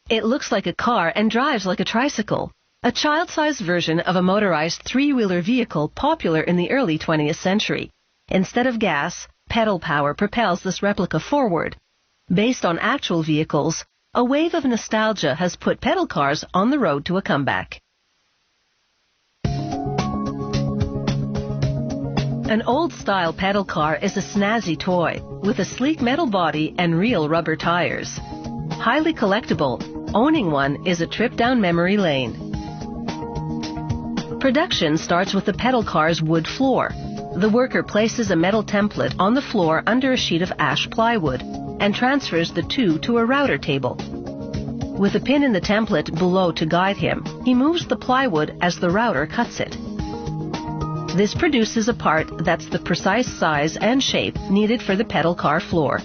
It looks like a car and drives like a tricycle, a child-sized version of a motorized three-wheeler vehicle popular in the early 20th century. Instead of gas, pedal power propels this replica forward. Based on actual vehicles, a wave of nostalgia has put pedal cars on the road to a comeback. An old-style pedal car is a snazzy toy with a sleek metal body and real rubber tires. Highly collectible, owning one is a trip down memory lane. Production starts with the pedal car's wood floor. The worker places a metal template on the floor under a sheet of ash plywood and transfers the two to a router table. With a pin in the template below to guide him, he moves the plywood as the router cuts it. This produces a part that's the precise size and shape needed for the pedal car floor.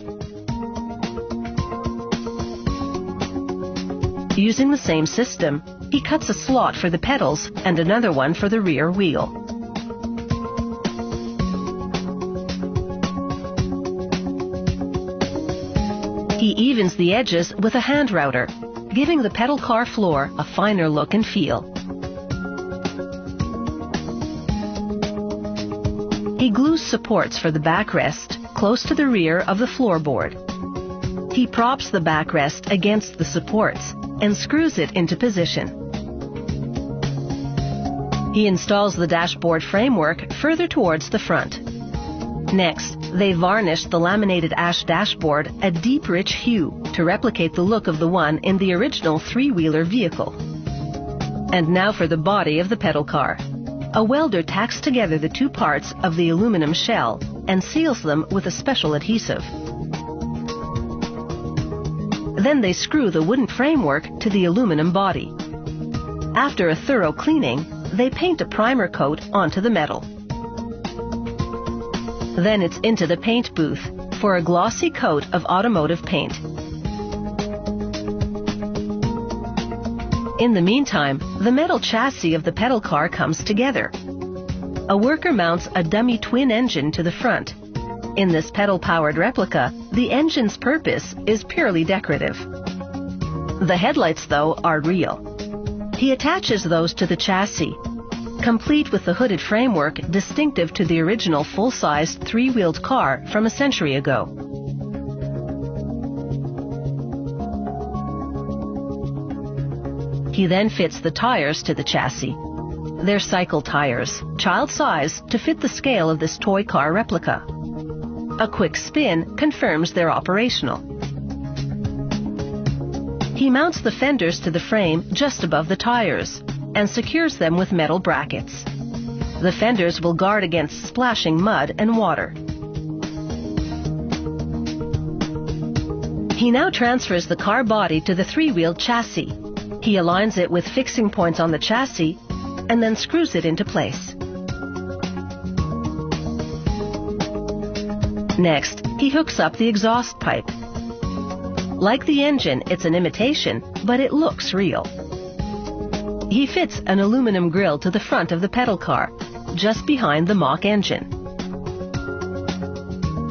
Using the same system, he cuts a slot for the pedals and another one for the rear wheel. He evens the edges with a hand router, giving the pedal car floor a finer look and feel. He glues supports for the backrest close to the rear of the floorboard. He props the backrest against the supports and screws it into position. He installs the dashboard framework further towards the front. Next, they varnish the laminated ash dashboard a deep rich hue to replicate the look of the one in the original three-wheeler vehicle. And now for the body of the pedal car. A welder tacks together the two parts of the aluminum shell and seals them with a special adhesive. Then they screw the wooden framework to the aluminum body. After a thorough cleaning, they paint a primer coat onto the metal. Then it's into the paint booth for a glossy coat of automotive paint. In the meantime, the metal chassis of the pedal car comes together. A worker mounts a dummy twin engine to the front. In this pedal-powered replica, the engine's purpose is purely decorative. The headlights, though, are real. He attaches those to the chassis, complete with the hooded framework distinctive to the original full-sized three-wheeled car from a century ago. He then fits the tires to the chassis. They're cycle tires, child size, to fit the scale of this toy car replica. A quick spin confirms they're operational. He mounts the fenders to the frame just above the tires and secures them with metal brackets. The fenders will guard against splashing mud and water. He now transfers the car body to the three-wheeled chassis. He aligns it with fixing points on the chassis and then screws it into place. Next, he hooks up the exhaust pipe. Like the engine, it's an imitation, but it looks real. He fits an aluminum grille to the front of the pedal car, just behind the mock engine.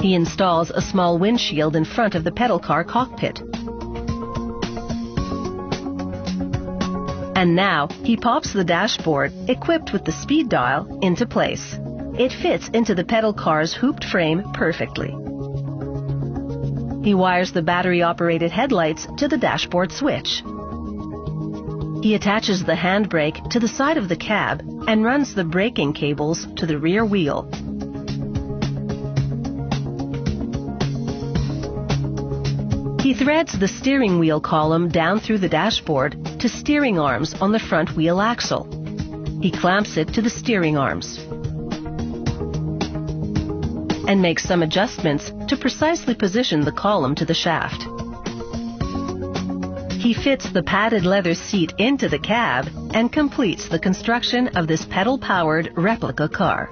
He installs a small windshield in front of the pedal car cockpit. And now, he pops the dashboard, equipped with the speed dial, into place. It fits into the pedal car's hooped frame perfectly. He wires the battery-operated headlights to the dashboard switch. He attaches the handbrake to the side of the cab and runs the braking cables to the rear wheel. He threads the steering wheel column down through the dashboard to steering arms on the front wheel axle. He clamps it to the steering arms and makes some adjustments to precisely position the column to the shaft. He fits the padded leather seat into the cab and completes the construction of this pedal-powered replica car.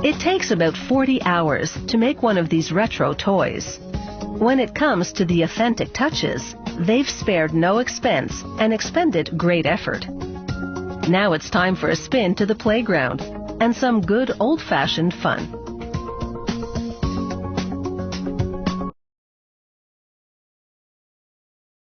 It takes about 40 hours to make one of these retro toys. When it comes to the authentic touches, they've spared no expense and expended great effort. Now it's time for a spin to the playground and some good old-fashioned fun.